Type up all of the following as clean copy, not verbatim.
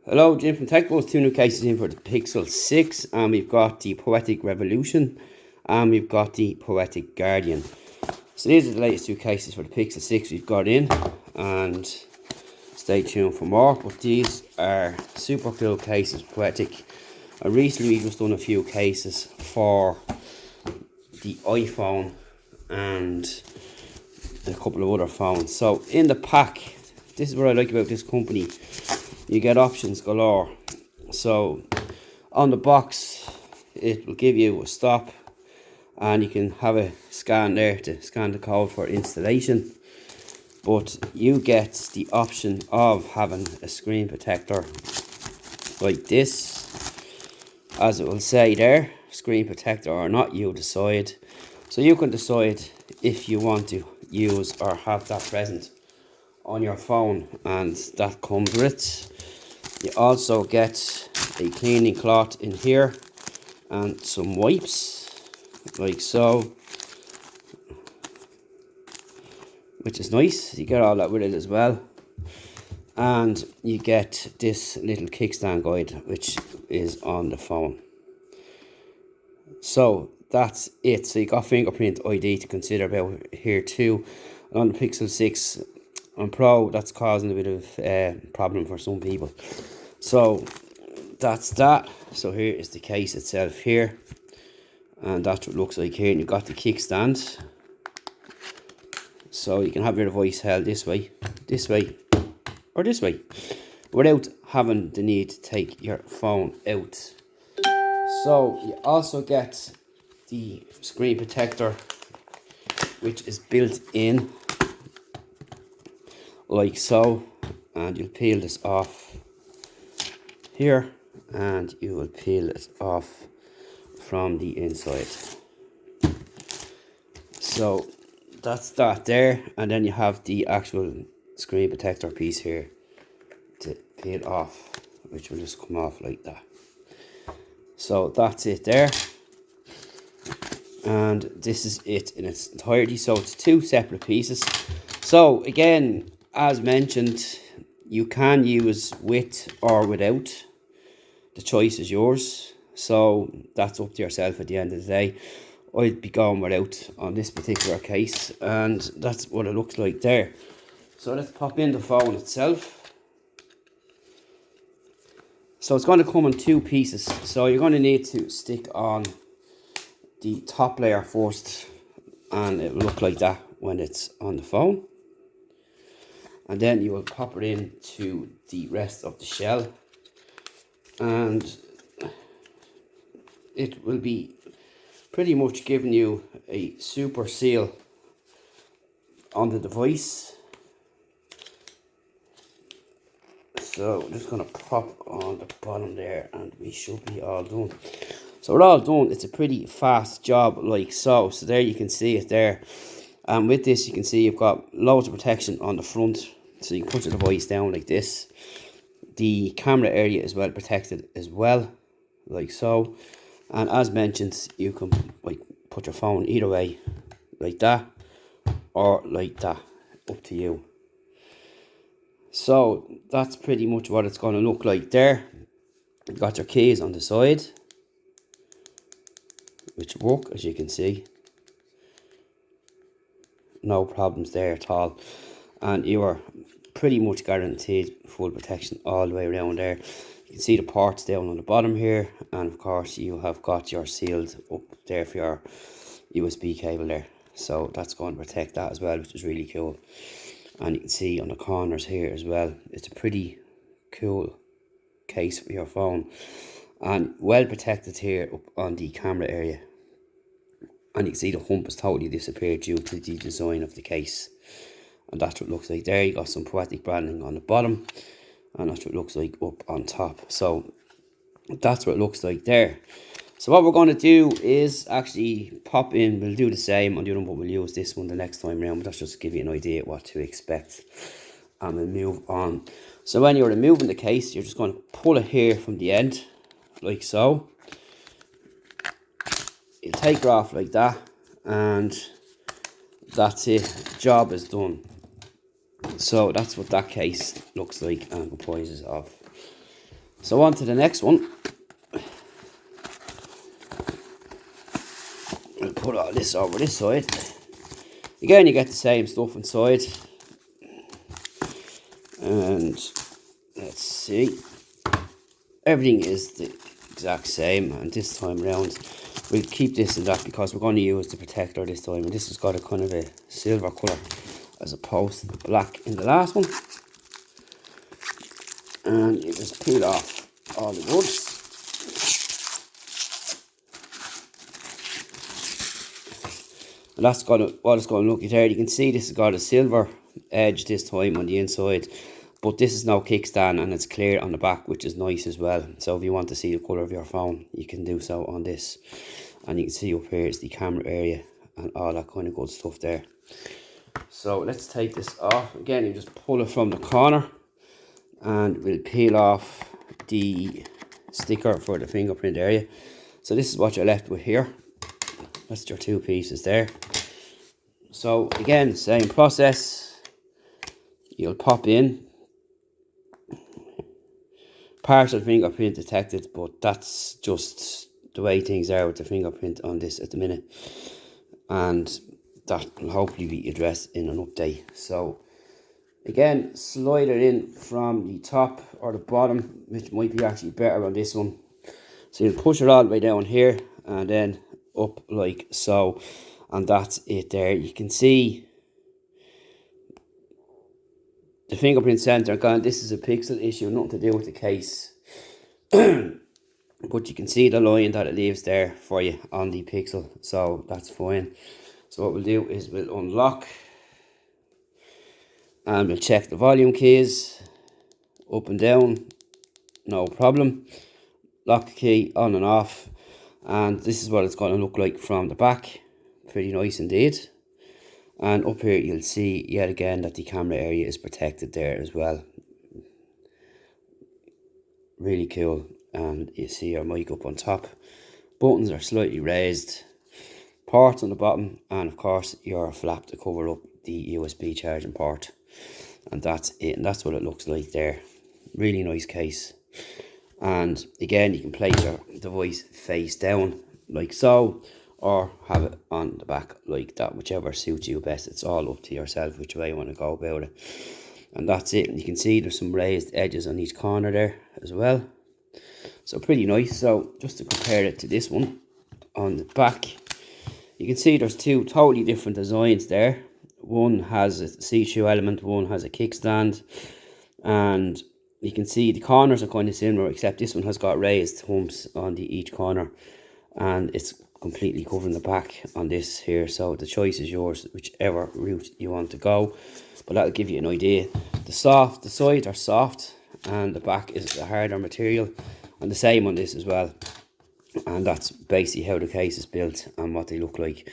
Hello, Jim from TechBuzz. Two new cases in for the Pixel 6, and we've got the Poetic Revolution and we've got the Poetic Guardian. So these are the latest two cases for the Pixel 6 we've got in, and stay tuned for more. But these are super cool cases, Poetic. I recently just done a few cases for the iPhone and a couple of other phones. So in the pack, this is what I like about this company. You get options galore. So on the box, it will give you a stop, and you can have a scan there to scan the code for installation. But you get the option of having a screen protector like this, as it will say there, screen protector or not, you decide. So you can decide if you want to use or have that present on your phone, and that comes with it. You also get a cleaning cloth in here and some wipes like so, which is nice. You get all that with it as well, and you get this little kickstand guide which is on the phone. So that's it. So you got fingerprint ID to consider about here too. And on the Pixel 6 and Pro, that's causing a bit of problem for some people. So that's that. So here is the case itself here, and that's what it looks like here. And you've got the kickstand, so you can have your device held this way, or this way, without having the need to take your phone out. So you also get the screen protector, which is built in like so, and you'll peel this off here, and you will peel it off from the inside. So that's that there, and then you have the actual screen protector piece here to peel off, which will just come off like that. So that's it there, and this is it in its entirety. So it's two separate pieces. So again, as mentioned, you can use with or without. The choice is yours, so that's up to yourself at the end of the day. I'd be going without on this particular case, and that's what it looks like there. So let's pop in the phone itself. So it's going to come in two pieces, so you're going to need to stick on the top layer first, and it will look like that when it's on the phone. And then you will pop it into the rest of the shell, and it will be pretty much giving you a super seal on the device. So I'm just going to pop on the bottom there, and we should be all done. So we're all done. It's a pretty fast job like so. So there you can see it there. And with this you can see you've got loads of protection on the front. So you can put your device down like this. The camera area is well protected as well, like so. And as mentioned, you can like put your phone either way, like that, or like that, up to you. So that's pretty much what it's going to look like there. You've got your keys on the side, which work, as you can see. No problems there at all. And you are pretty much guaranteed full protection all the way around there. You can see the ports down on the bottom here, and of course you have got your sealed up there for your USB cable there. So that's going to protect that as well, which is really cool. And you can see on the corners here as well, it's a pretty cool case for your phone, and well protected here up on the camera area. And you can see the hump has totally disappeared due to the design of the case. And that's what it looks like there. You got some Poetic branding on the bottom, and that's what it looks like up on top. So that's what it looks like there. So what we're going to do is actually pop in. We'll do the same on the other one, but we'll use this one the next time around. But that's just to give you an idea what to expect. And we'll move on. So when you're removing the case, you're just going to pull it here from the end, like so. You'll take it off like that, and that's it. Job is done. So that's what that case looks like and comprises of. So on to the next one. I'll put all this over this side. Again, you get the same stuff inside. And let's see. Everything is the exact same, and this time around we'll keep this in that because we're going to use the protector this time, and this has got a kind of a silver colour as opposed to the black in the last one. And you just peel off all the goods. And that's got what it's going to look like there. You can see this has got a silver edge this time on the inside, but this is no kickstand and it's clear on the back, which is nice as well. So if you want to see the colour of your phone, you can do so on this. And you can see up here is the camera area and all that kind of good stuff there. So let's take this off. Again, you just pull it from the corner and we'll peel off the sticker for the fingerprint area. So this is what you're left with here. That's your two pieces there. So again, same process. You'll pop in. Partial fingerprint detected, but that's just the way things are with the fingerprint on this at the minute. And that will hopefully be addressed in an update. So again, slide it in from the top or the bottom, which might be actually better on this one. So you'll push it all the way down here and then up like so, and that's it there. You can see the fingerprint sensor gone. This is a pixel issue, nothing to do with the case. But you can see the line that it leaves there for you on the pixel, so that's fine. So what we'll do is we'll unlock and we'll check the volume keys up and down, no problem. Lock key on and off, and this is what it's going to look like from the back. Pretty nice indeed. And up here you'll see yet again that the camera area is protected there as well. Really cool. And you see your mic up on top. Buttons are slightly raised. Ports on the bottom, and of course your flap to cover up the USB charging port. And that's it, and that's what it looks like there. Really nice case. And again, you can place your device face down like so, or have it on the back like that, whichever suits you best. It's all up to yourself which way you want to go about it. And that's it. And you can see there's some raised edges on each corner there as well. So pretty nice. So just to compare it to this one on the back, you can see there's two totally different designs there. One has a see-through element, one has a kickstand, and you can see the corners are kind of similar, except this one has got raised humps on each corner, and it's completely covering the back on this here. So the choice is yours, whichever route you want to go, but that'll give you an idea. The sides are soft, and the back is a harder material, and the same on this as well. And that's basically how the case is built and what they look like.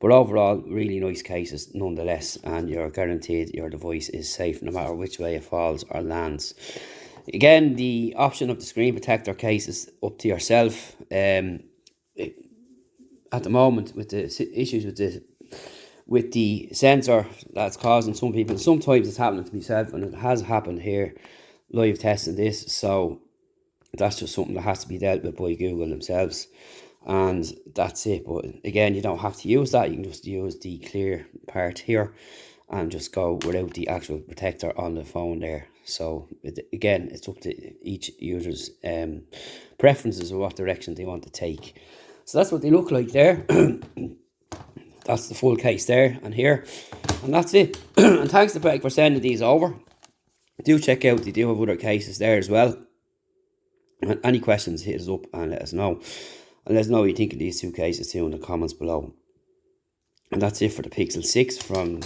But overall, really nice cases nonetheless, and you're guaranteed your device is safe no matter which way it falls or lands. Again, the option of the screen protector case is up to yourself. At the moment, with the issues with the sensor that's causing some people, sometimes it's happening to myself, and it has happened here live testing this. So that's just something that has to be dealt with by Google themselves, and that's it. But again, you don't have to use that. You can just use the clear part here and just go without the actual protector on the phone there. So again, it's up to each user's preferences of what direction they want to take. So that's what they look like there. That's the full case there and here, and that's it. And thanks to Poetic for sending these over. Do check out, they do have other cases there as well. And any questions, hit us up and let us know. And let us know what you think of these two cases too in the comments below. And that's it for the Pixel 6 from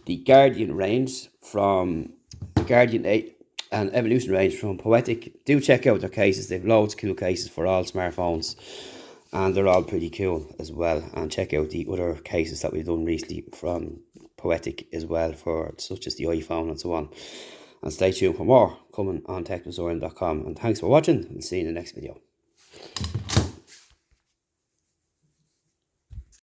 the Guardian range, from the Guardian 8 and Evolution range from Poetic. Do check out their cases. They've loads of cool cases for all smartphones, and they're all pretty cool as well. And check out the other cases that we've done recently from Poetic as well, for such as the iPhone and so on. And stay tuned for more coming on technosorian.com. And thanks for watching, and see you in the next video.